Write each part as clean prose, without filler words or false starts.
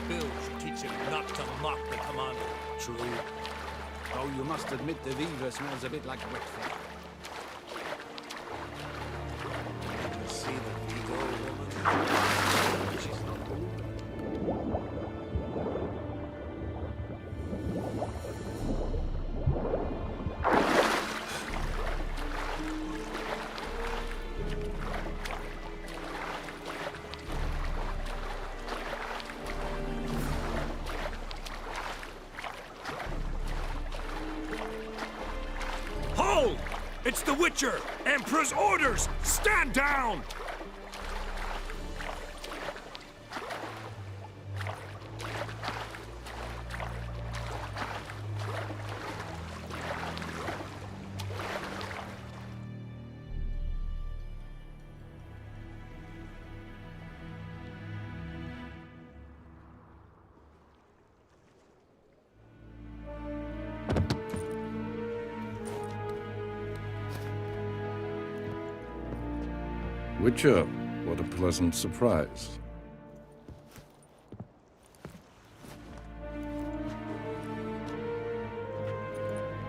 bill should teach him not to mock the commander. True. Though you must admit the Viva smells a bit like wet fur. You see the Vigo woman? She's not old. Hold! It's the Witcher! Emperor's orders! Stand down! Witcher, what a pleasant surprise.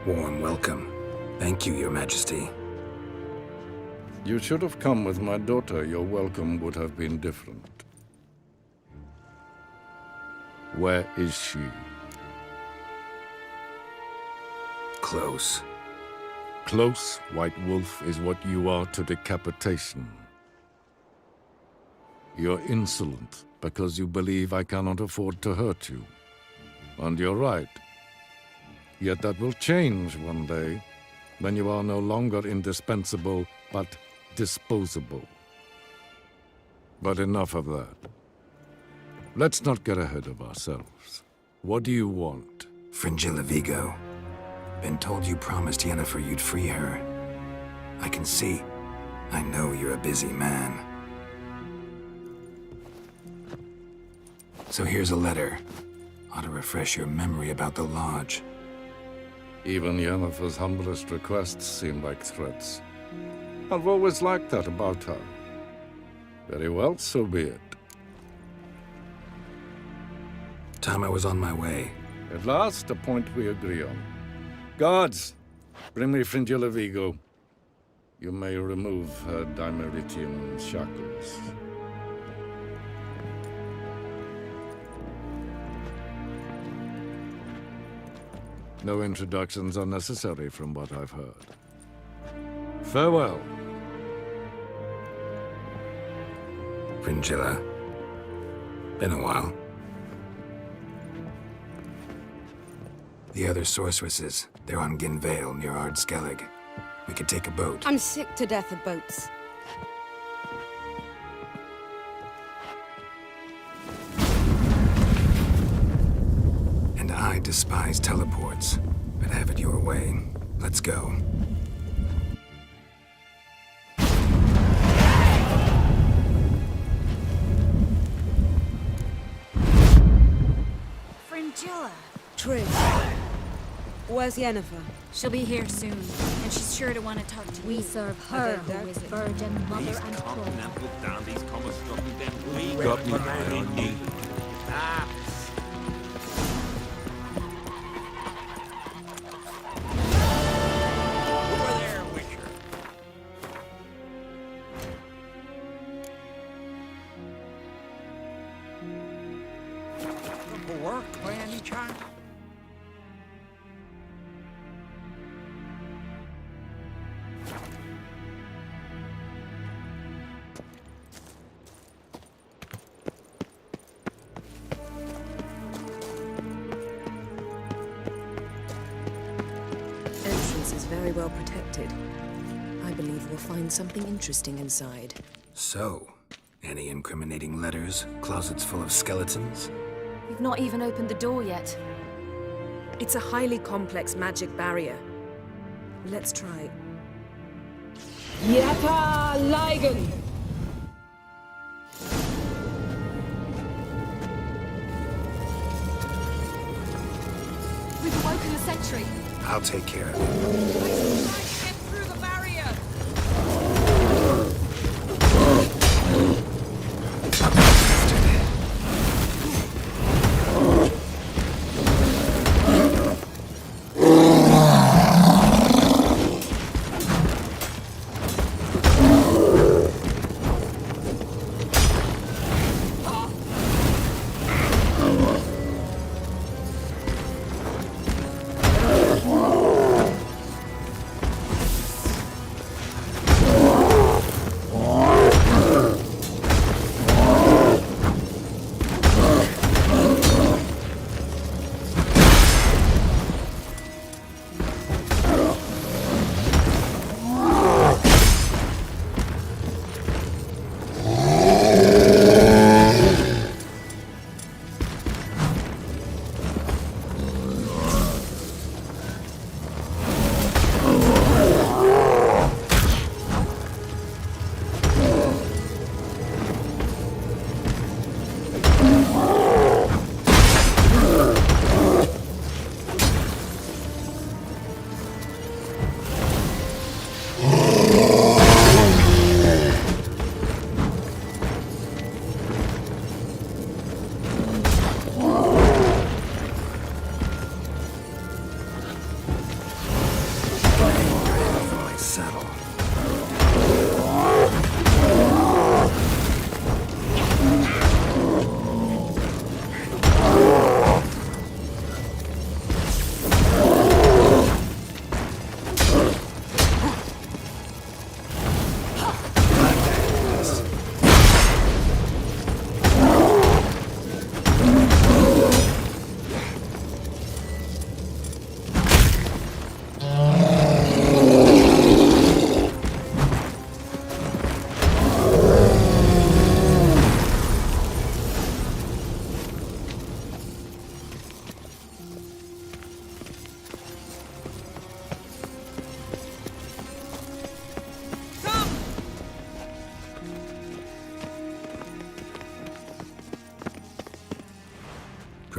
Warm welcome. Thank you, Your Majesty. You should have come with my daughter. Your welcome would have been different. Where is she? Close. Close, White Wolf, is what you are to decapitation. You're insolent because you believe I cannot afford to hurt you. And you're right. Yet that will change one day, when you are no longer indispensable, but disposable. But enough of that. Let's not get ahead of ourselves. What do you want? Fringilla Vigo. Been told you promised Yennefer you'd free her. I can see. I know you're a busy man. So here's a letter. Ought to refresh your memory about the Lodge. Even Yennefer's humblest requests seem like threats. I've always liked that about her. Very well, so be it. Time I was on my way. At last, a point we agree on. Guards, bring me Fringilla Vigo. You may remove her Dimeritian shackles. No introductions are necessary from what I've heard. Farewell. Fringilla. Been a while. The other sorceresses, they're on Ginvale near Ard-Skellig. We could take a boat. I'm sick to death of boats. And I despise teleports, but have it your way. Let's go. Fringilla. Trish. Where's Yennefer? She'll be here soon, and she's sure to want to talk to you. We serve her, who is virgin, mother, These and queen. continental dandies come a struggling them. We Got me eye on you. Ah, over there, Witcher. Looking for work by any chance? Entrance is very well protected. I believe we'll find something interesting inside. So, any incriminating letters? Closets full of skeletons? We've not even opened the door yet. It's a highly complex magic barrier. Let's try. Yeta Ligen! We've awoken the sentry. I'll take care of it. Get through the barrier!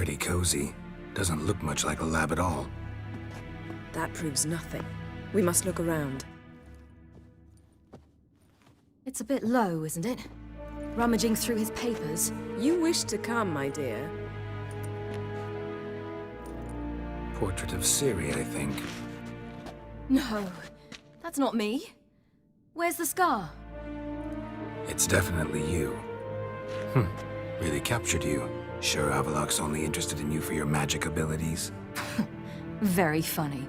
Pretty cozy. Doesn't look much like a lab at all. That proves nothing. We must look around. It's a bit low, isn't it? Rummaging through his papers. You wish to come, my dear. Portrait of Ciri, I think. No, that's not me. Where's the scar? It's definitely you. Really captured you. Sure Avallac'h's only interested in you for your magic abilities? Very funny.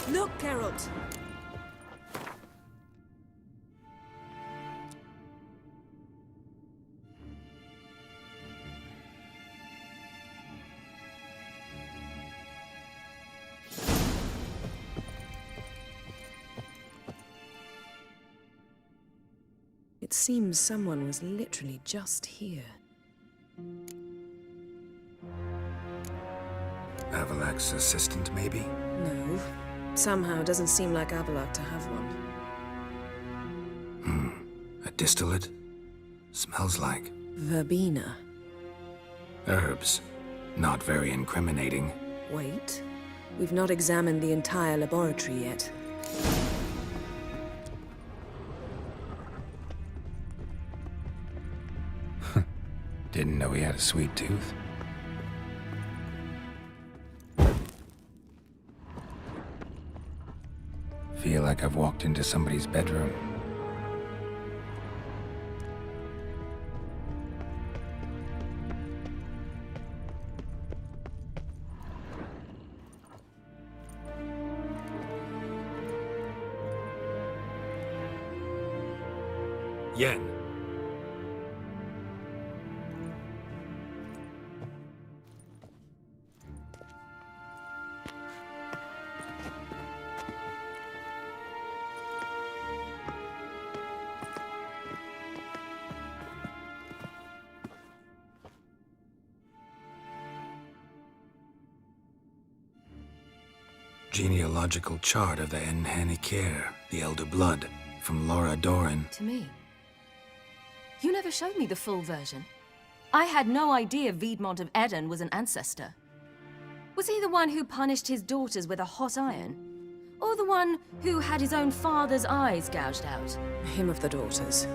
Look, Geralt! It seems someone was literally just here. Avallac'h's assistant, maybe? No. Somehow it doesn't seem like Avallac'h to have one. A distillate? Smells like Verbena. herbs. Not very incriminating. Wait. We've not examined the entire laboratory yet. Didn't know he had a sweet tooth. Feel like I've walked into somebody's bedroom. Yen. Genealogical chart of the Enhanikir, the Elder Blood, from Laura Doran. To me. You never showed me the full version. I had no idea Viedmont of Eden was an ancestor. Was he the one who punished his daughters with a hot iron? Or the one who had his own father's eyes gouged out? Him of the daughters.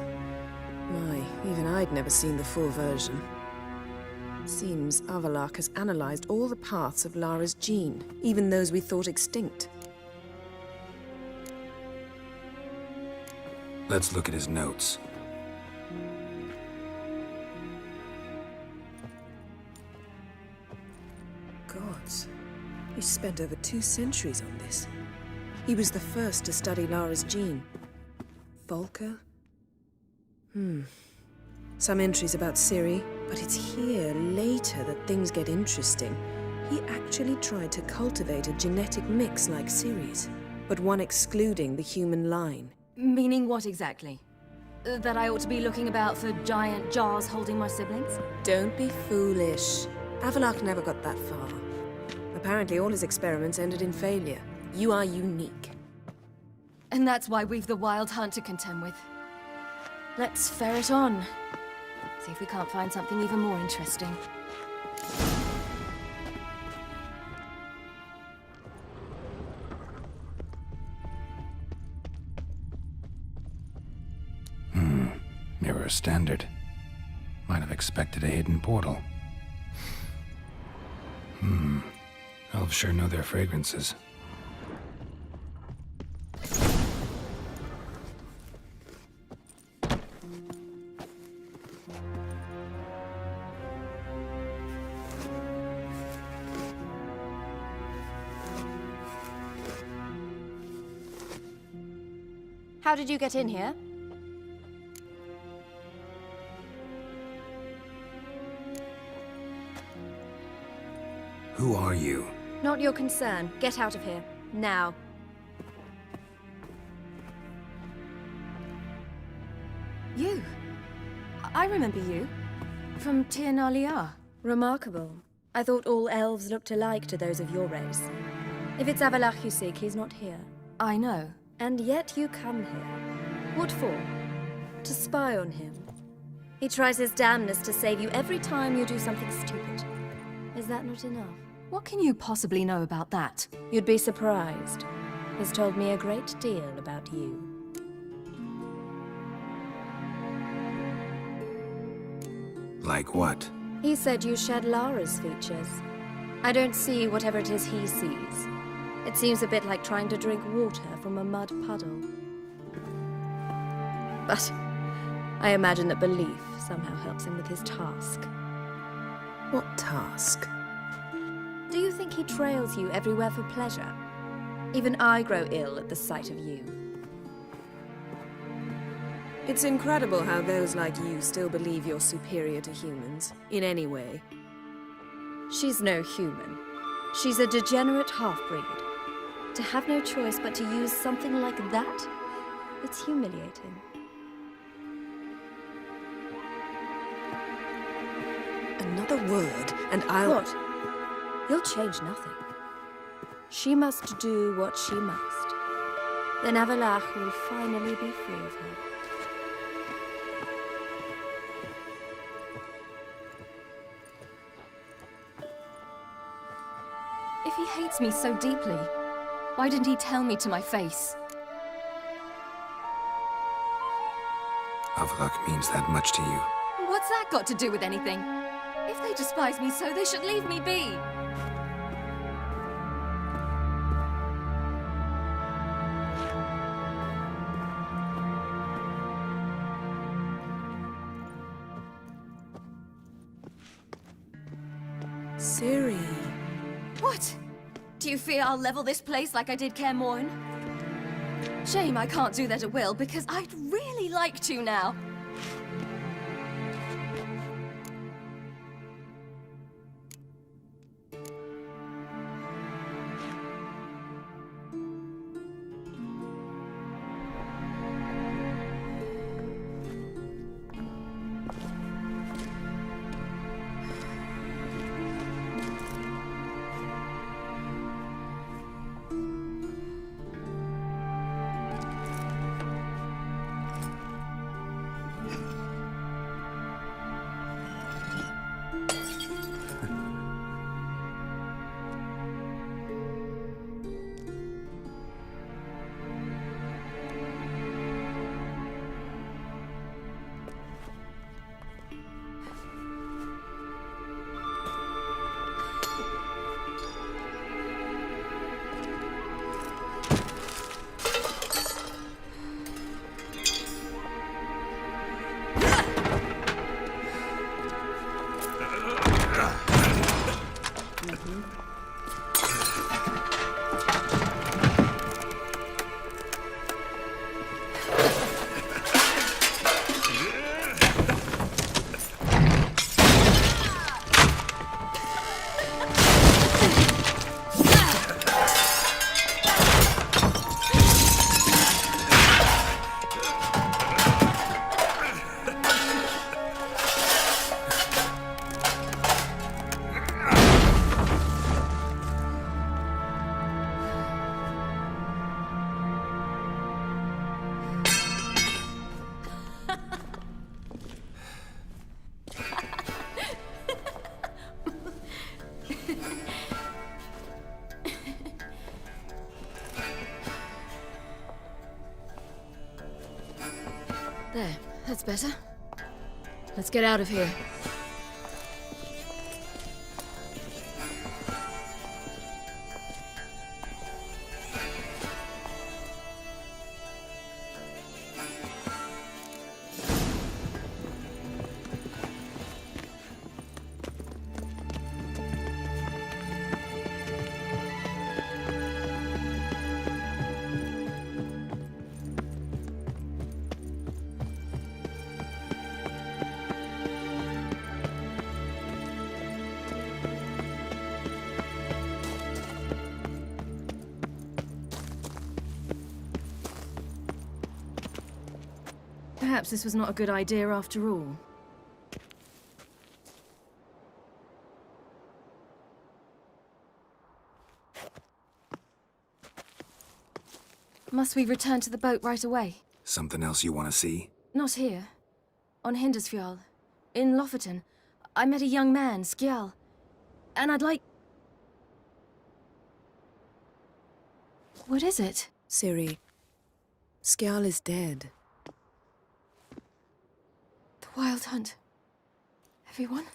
My, even I'd never seen the full version. Seems Avallac'h has analyzed all the paths of Lara's gene, even those we thought extinct. Let's look at his notes. Gods. He spent over 2 centuries on this. He was the first to study Lara's gene. Volker? Some entries about Ciri, but it's here, later, that things get interesting. He actually tried to cultivate a genetic mix like Ciri's, but one excluding the human line. Meaning what exactly? That I ought to be looking about for giant jars holding my siblings? Don't be foolish. Avallac'h never got that far. Apparently all his experiments ended in failure. You are unique. And that's why we've the Wild Hunt to contend with. Let's ferret on. See if we can't find something even more interesting. Mirror standard. Might have expected a hidden portal. Elves sure know their fragrances. How did you get in here? Who are you? Not your concern. Get out of here. Now. You. I remember you. From Tir na Liar. Remarkable. I thought all elves looked alike to those of your race. If it's Avalach you seek, he's not here. I know. And yet you come here. What for? To spy on him. He tries his damnedest to save you every time you do something stupid. Is that not enough? What can you possibly know about that? You'd be surprised. He's told me a great deal about you. Like what? He said you shared Lara's features. I don't see whatever it is he sees. It seems a bit like trying to drink water from a mud puddle. But I imagine that belief somehow helps him with his task. What task? Do you think he trails you everywhere for pleasure? Even I grow ill at the sight of you. It's incredible how those like you still believe you're superior to humans, in any way. She's no human. She's a degenerate half-breed. To have no choice but to use something like that, it's humiliating. Another word, and I'll... What? You'll change nothing. She must do what she must. Then Avalach will finally be free of her. If he hates me so deeply, why didn't he tell me to my face? Avalach means that much to you. What's that got to do with anything? If they despise me so, they should leave me be. Ciri. What? Do you fear I'll level this place like I did Kaer Morhen? Shame I can't do that at will, because I'd really like to now. There, that's better. Let's get out of here. Perhaps this was not a good idea after all. Must we return to the boat right away? Something else you want to see? Not here. On Hindersfjall. In Lofoten. I met a young man, Skjal. And I'd like... What is it? Ciri, Skjal is dead. The Wild Hunt. Everyone?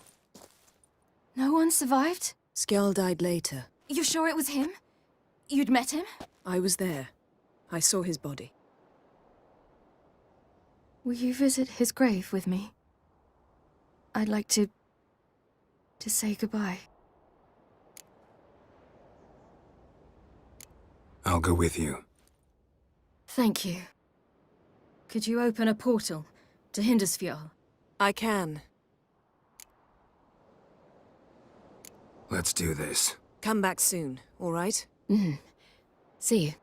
No one survived? Skjal died later. You sure it was him? You'd met him? I was there. I saw his body. Will you visit his grave with me? I'd like to say goodbye. I'll go with you. Thank you. Could you open a portal to Hindersfjall? I can. Let's do this. Come back soon, all right? See you.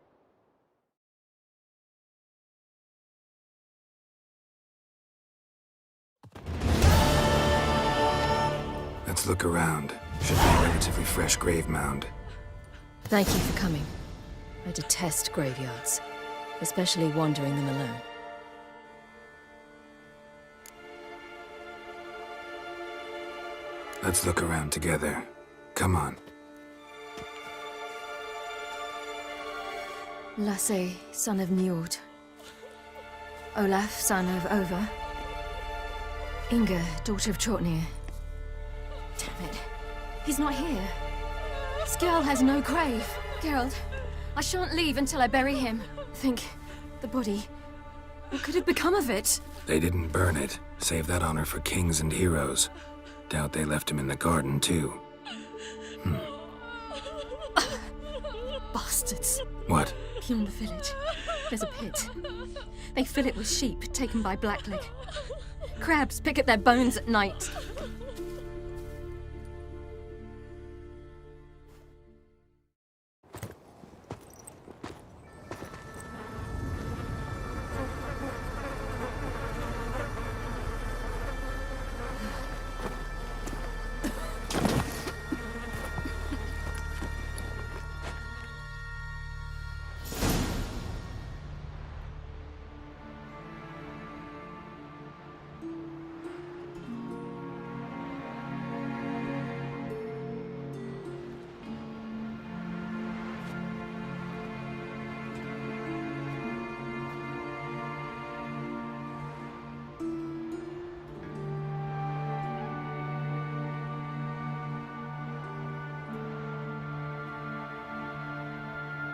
Let's look around. Should be a relatively fresh grave mound. Thank you for coming. I detest graveyards, especially wandering them alone. Let's look around together. Come on. Lasse, son of Njord. Olaf, son of Over. Inga, daughter of Trotnir. Damn it. He's not here. Skjal has no grave. Geralt, I shan't leave until I bury him. Think, the body. What could have become of it? They didn't burn it. Save that honor for kings and heroes. Doubt they left him in the garden, too. Bastards. What? Beyond the village, there's a pit. They fill it with sheep taken by Blackleg. Crabs pick at their bones at night.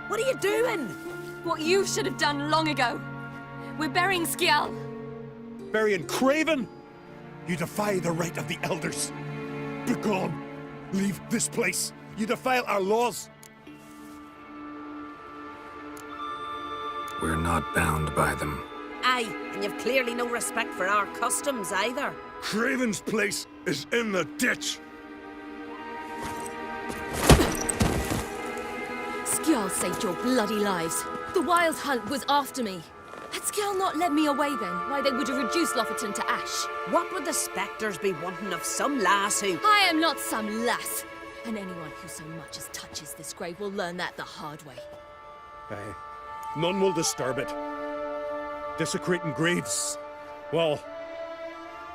What are you doing? What you should have done long ago. We're burying Skjal. Burying Craven? You defy the right of the elders. Begone. Leave this place. You defile our laws. We're not bound by them. Aye, and you've clearly no respect for our customs either. Craven's place is in the ditch. Skjal saved your bloody lives. The Wild Hunt was after me. Had Skjal not led me away then, why they would have reduced Lofoten to ash. What would the spectres be wanting of some lass who... I am not some lass. And anyone who so much as touches this grave will learn that the hard way. Aye. None will disturb it. Desecrating graves, well,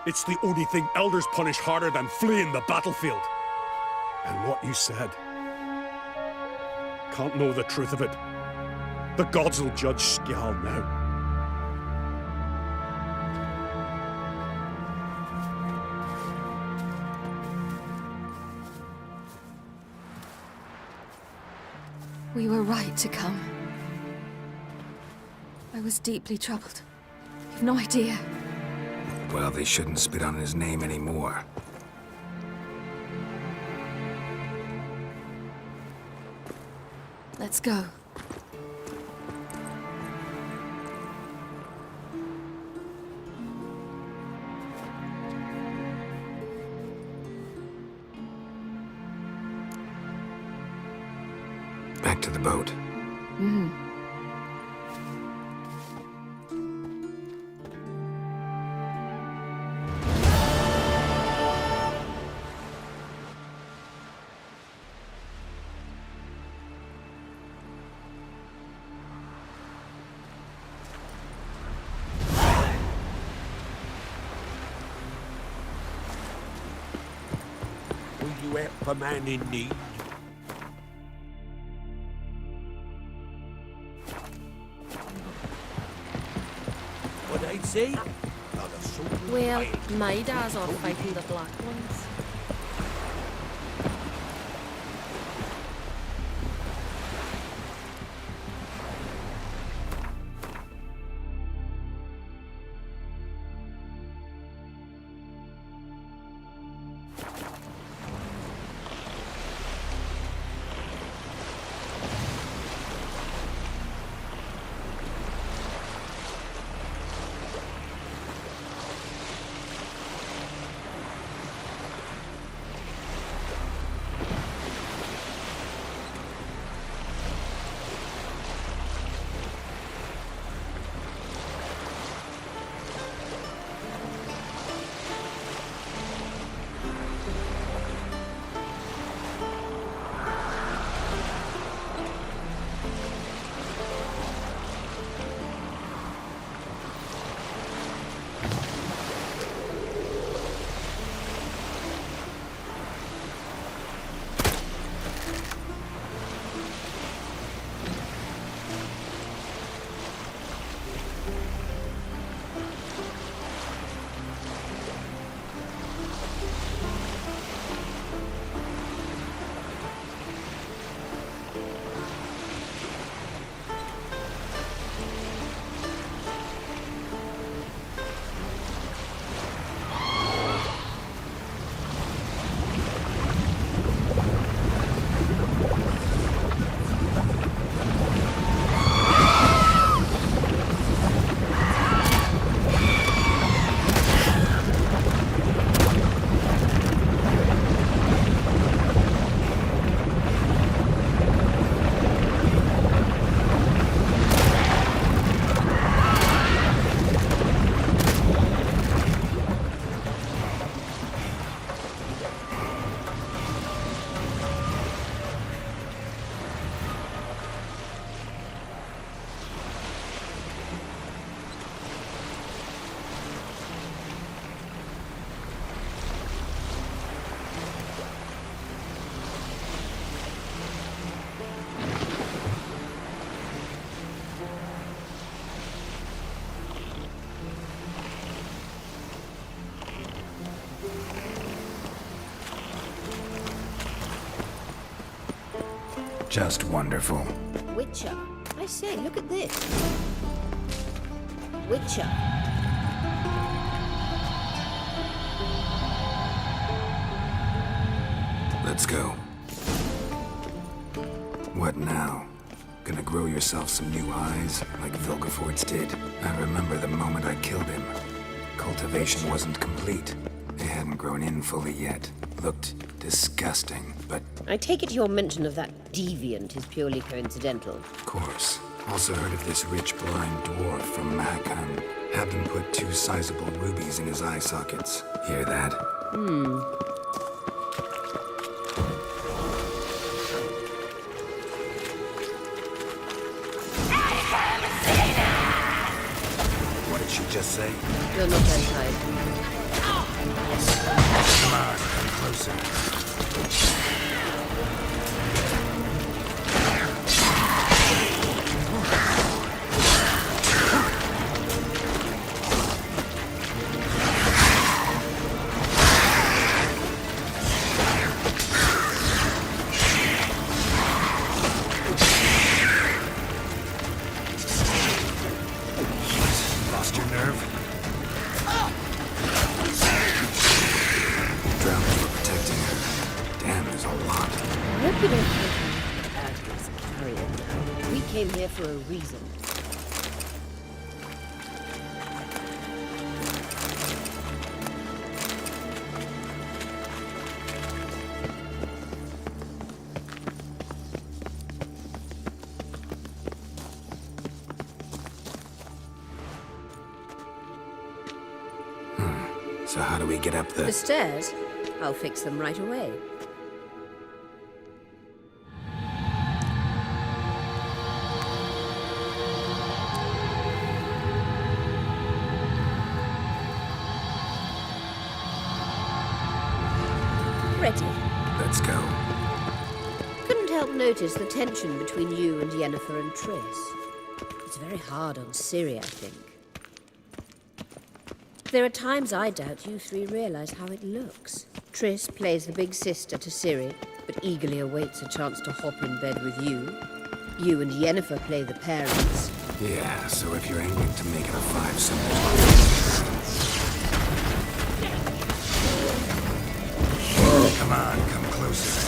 it's the only thing elders punish harder than fleeing the battlefield. And what you said. Can't know the truth of it. The gods will judge Skjal now. We were right to come. I was deeply troubled. You've no idea. Well, they shouldn't spit on his name anymore. Let's go. Back to the boat. to help a man in need. What I'd say? Not a soul in Well, hell. my days are fighting the Black Ones. Just wonderful. Witcher. I say, look at this. Witcher. Let's go. What now? Gonna grow yourself some new eyes, like Vilgefortz did? I remember the moment I killed him. Cultivation wasn't complete. They hadn't grown in fully yet. Looked disgusting, but I take it your mention of that deviant is purely coincidental. of course. Also heard of this rich blind dwarf from Mahakam. Had them put 2 sizable rubies in his eye sockets. Hear that? What did she just say? You're not untied. Come on, come closer. Lost your nerve? Drowned for protecting her. Damn, there's a lot. I hope you don't think I'm bad as a carrier now. We came here for a reason. So how do we get up The stairs? I'll fix them right away. Ready. Let's Let's go. Couldn't help notice the tension between you and Yennefer and Triss. It's very hard on Ciri, I think. There are times I doubt you three realize how it looks. Triss plays the big sister to Ciri, but eagerly awaits a chance to hop in bed with you. You and Yennefer play the parents. Yeah, so if you're aiming to make it a five-symbol... Come on, come closer.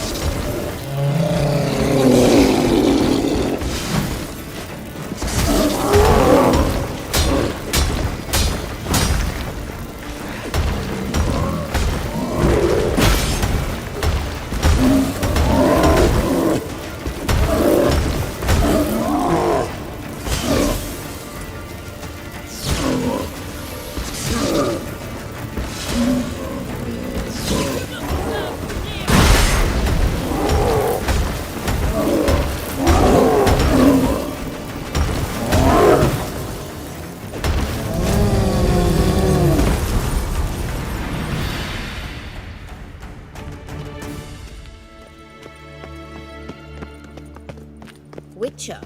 Witcher.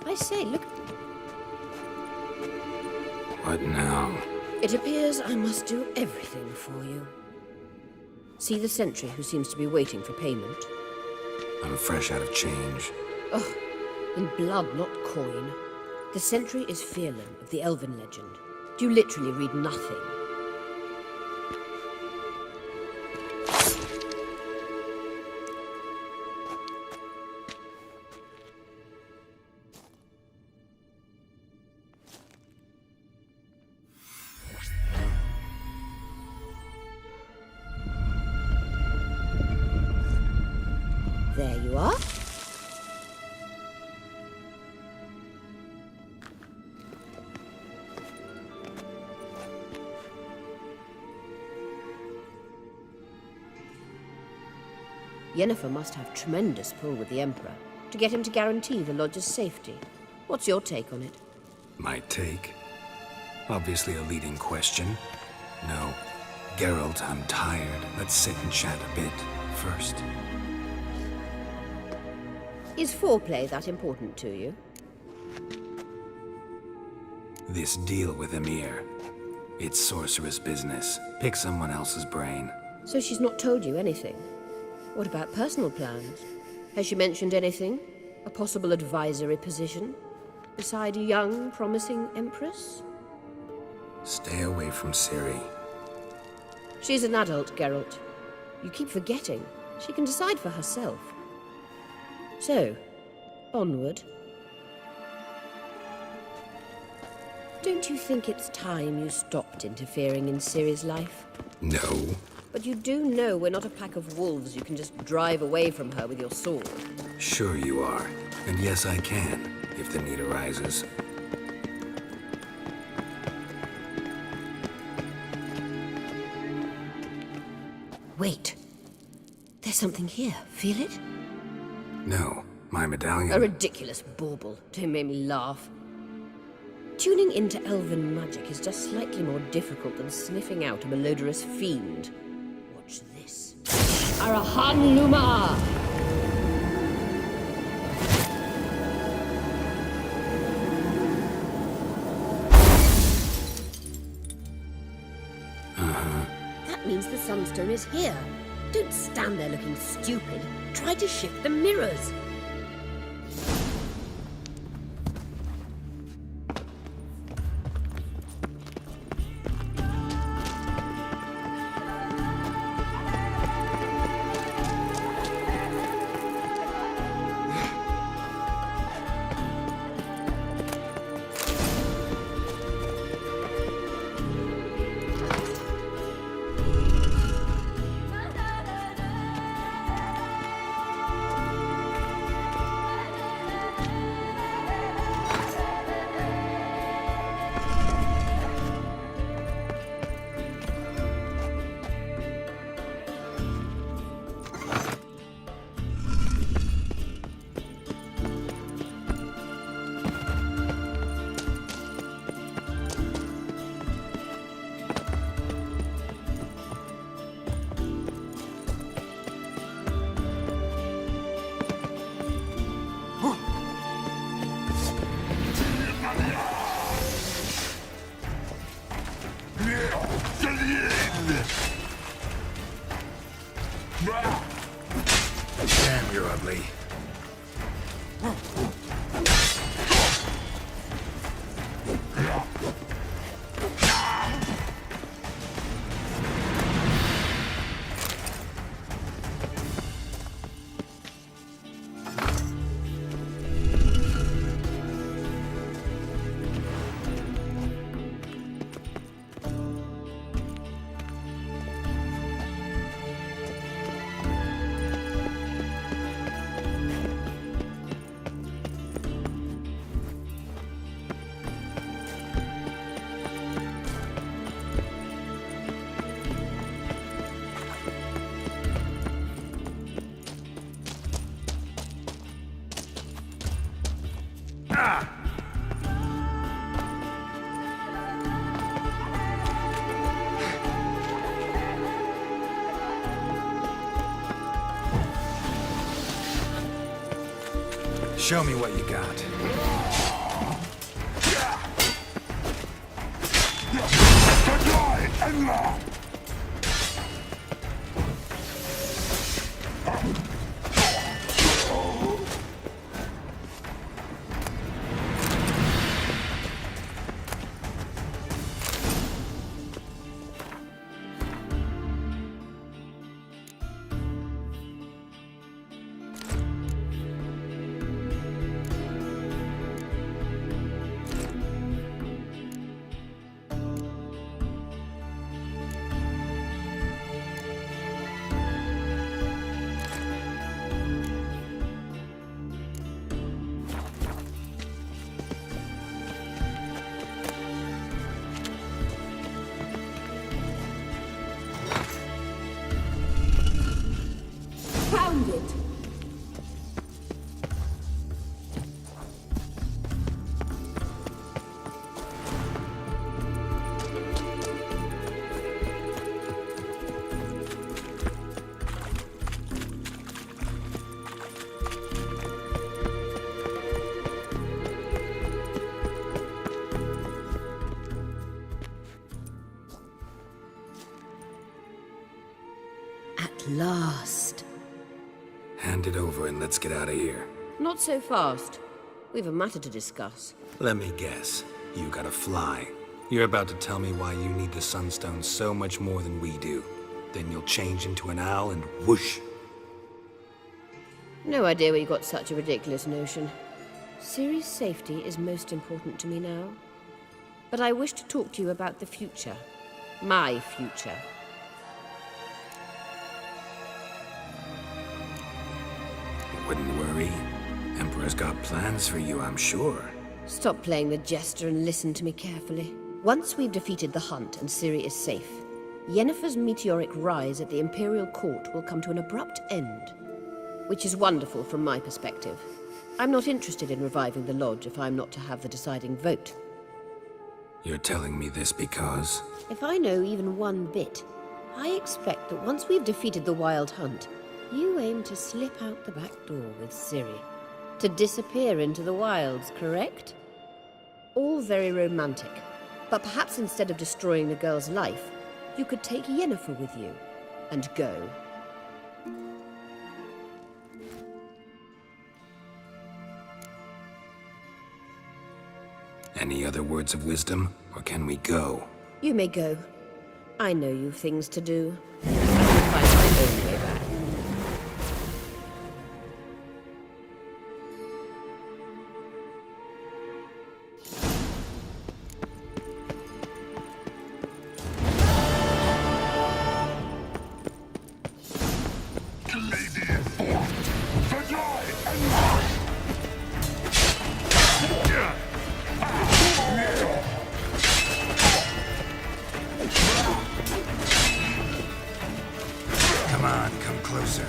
I say, look. What now? It appears I must do everything for you. See the sentry who seems to be waiting for payment? I'm fresh out of change. Ugh, in blood, not coin. The sentry is Fearlan of the Elven legend. You literally read nothing. There you are. Yennefer must have tremendous pull with the Emperor to get him to guarantee the Lodge's safety. What's your take on it? My take? Obviously a leading question. No. Geralt, I'm tired. Let's sit and chat a bit first. Is foreplay that important to you? This deal with Emir. It's sorceress business. Pick someone else's brain. So she's not told you anything? What about personal plans? Has she mentioned anything? A possible advisory position? Beside a young, promising Empress? Stay away from Ciri. She's an adult, Geralt. You keep forgetting. She can decide for herself. So, onward. Don't you think it's time you stopped interfering in Ciri's life? No. But you do know we're not a pack of wolves you can just drive away from her with your sword. Sure you are. And yes, I can, if the need arises. Wait. There's something here. Feel it? No, my medallion... A ridiculous bauble. Don't make me laugh. Tuning into elven magic is just slightly more difficult than sniffing out a malodorous fiend. Watch this. Arahan Luma! That means the Sunstone is here. Don't stand there looking stupid. Try to shift the mirrors. Damn, you're ugly. Show me what you got. Found it! At last. Hand it over and let's get out of here. Not so fast. We've a matter to discuss. Let me guess. You gotta fly. You're about to tell me why you need the Sunstone so much more than we do. Then you'll change into an owl and whoosh. No idea where you got such a ridiculous notion. Ciri's safety is most important to me now. But I wish to talk to you about the future. My future. Wouldn't worry. Emperor's got plans for you, I'm sure. Stop playing the jester and listen to me carefully. Once we've defeated the hunt and Ciri is safe, Yennefer's meteoric rise at the Imperial Court will come to an abrupt end. Which is wonderful from my perspective. I'm not interested in reviving the Lodge if I'm not to have the deciding vote. You're telling me this because... If I know even one bit, I expect that once we've defeated the Wild Hunt, you aim to slip out the back door with Ciri. To disappear into the wilds, correct? All very romantic. But perhaps instead of destroying the girl's life, you could take Yennefer with you. And go. Any other words of wisdom? Or can we go? You may go. I know you've things to do. I will find my own way back. Come on, come closer.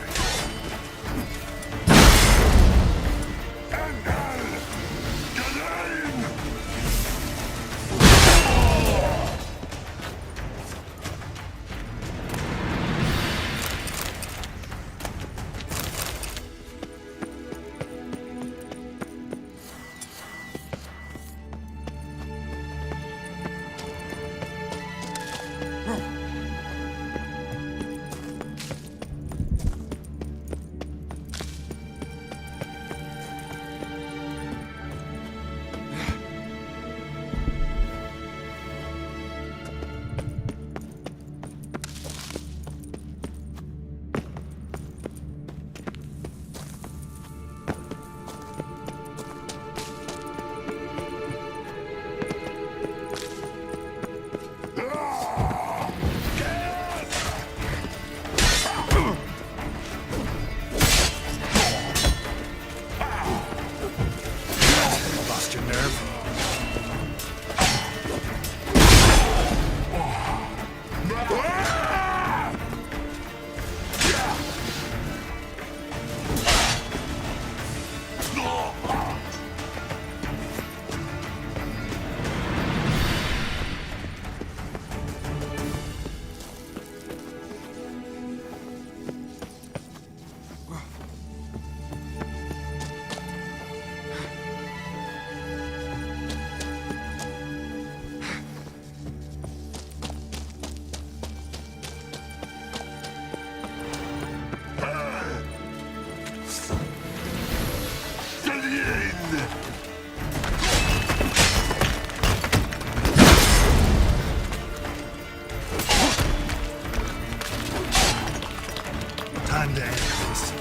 Time to end this.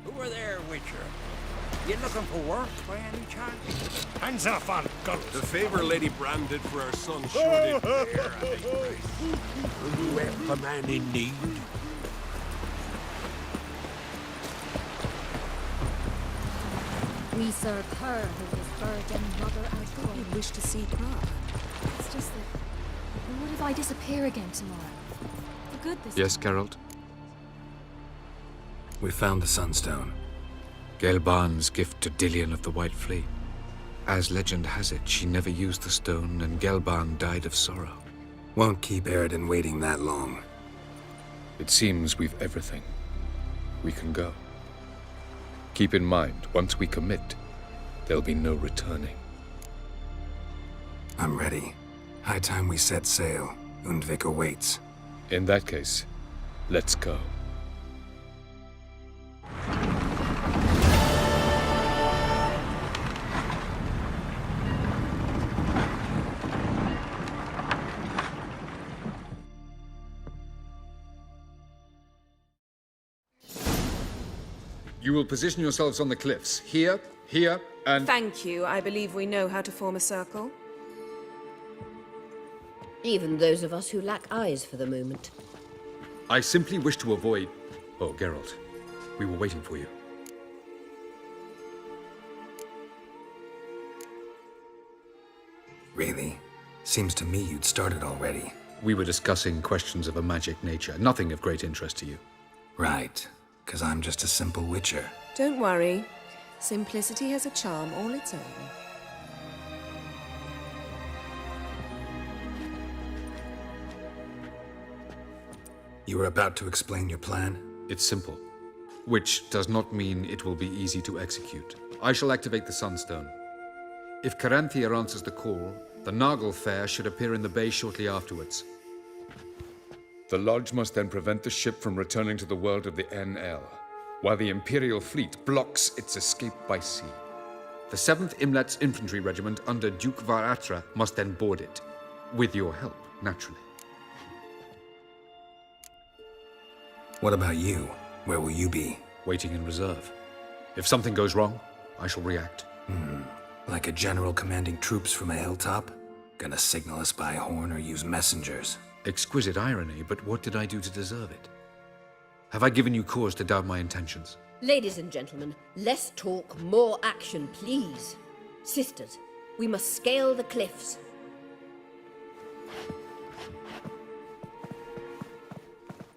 Who are there, Witcher? You looking for work by any chance? Hands off on guns. The favor Lady Bran did for our son sure did bear a high price. Will you help a man in need? We serve her who is virgin mother I thought you'd wish to see her. It's just that... What if I disappear again tomorrow? For good this Yes, Geralt? We found the Sunstone. Gelban's gift to Dillion of the White Fleet. As legend has it, she never used the stone, and Gelban died of sorrow. Won't keep Eredin waiting that long. It seems we've everything. We can go. Keep in mind, once we commit, there'll be no returning. I'm ready. High time we set sail. Undvik awaits. In that case, let's go. You will position yourselves on the cliffs. Here, here, and... Thank you. I believe we know how to form a circle. Even those of us who lack eyes for the moment. I simply wish to avoid... Oh, Geralt. We were waiting for you. Really? Seems to me you'd started already. We were discussing questions of a magic nature. Nothing of great interest to you. Right. 'Cause I'm just a simple witcher. Don't worry. Simplicity has a charm all its own. You were about to explain your plan? It's simple. Which does not mean it will be easy to execute. I shall activate the Sunstone. If Caranthia answers the call, the Nagel Fair should appear in the bay shortly afterwards. The Lodge must then prevent the ship from returning to the world of the NL, while the Imperial fleet blocks its escape by sea. The 7th Imlet's Infantry Regiment under Duke Varatra must then board it. With your help, naturally. What about you? Where will you be? Waiting in reserve. If something goes wrong, I shall react. Like a general commanding troops from a hilltop? Gonna signal us by horn or use messengers? Exquisite irony, but what did I do to deserve it? Have I given you cause to doubt my intentions? Ladies and gentlemen, less talk, more action, please. Sisters, we must scale the cliffs.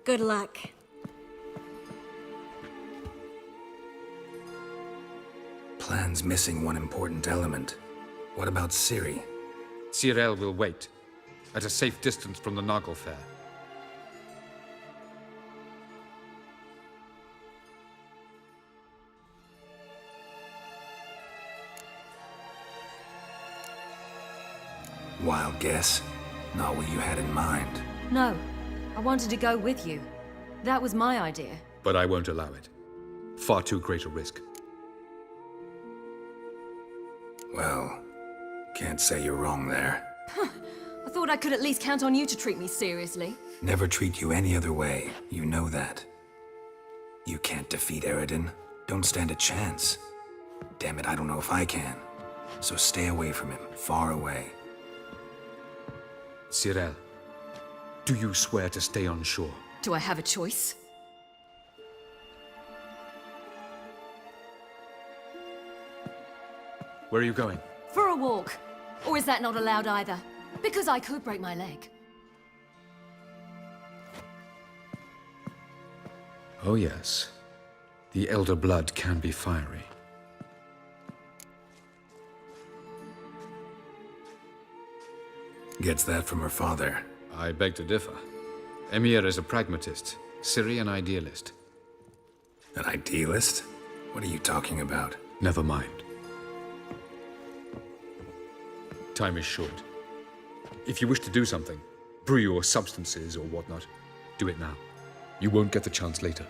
Good luck. Plan's missing one important element. What about Ciri? Cyril will wait, at a safe distance from the Nagelfair. Wild guess? Not what you had in mind. No, I wanted to go with you. That was my idea. But I won't allow it. Far too great a risk. Well, can't say you're wrong there. I thought I could at least count on you to treat me seriously. Never treat you any other way. You know that. You can't defeat Eredin. Don't stand a chance. Damn it, I don't know if I can. So stay away from him. Far away. Cyril, do you swear to stay on shore? Do I have a choice? Where are you going? For a walk. Or is that not allowed either? Because I could break my leg. Oh yes. The elder blood can be fiery. Gets that from her father. I beg to differ. Emir is a pragmatist, Ciri an idealist. An idealist? What are you talking about? Never mind. Time is short. If you wish to do something, brew your substances or whatnot, do it now. You won't get the chance later.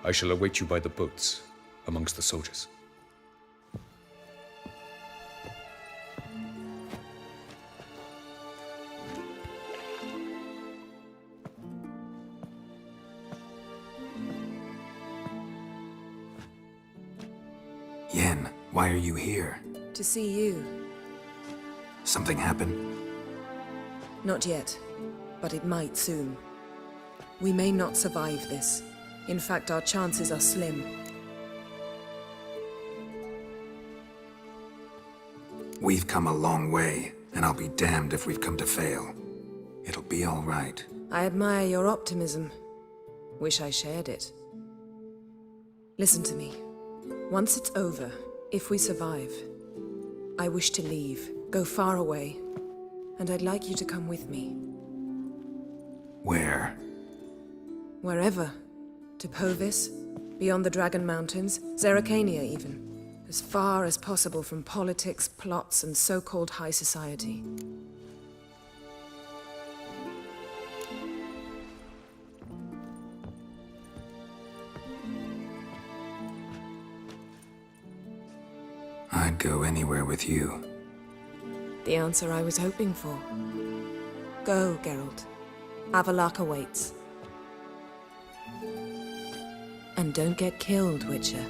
I shall await you by the boats, amongst the soldiers. Yen, why are you here? To see you. Something happened? Not yet, but it might soon. We may not survive this. In fact, our chances are slim. We've come a long way, and I'll be damned if we've come to fail. It'll be all right. I admire your optimism. Wish I shared it. Listen to me. Once it's over, if we survive, I wish to leave, go far away, and I'd like you to come with me. Where? Wherever. To Povis, beyond the Dragon Mountains, Zerrikania even. As far as possible from politics, plots, and so-called high society. I'd go anywhere with you. The answer I was hoping for. Go, Geralt. Avallac'h awaits. And don't get killed, Witcher.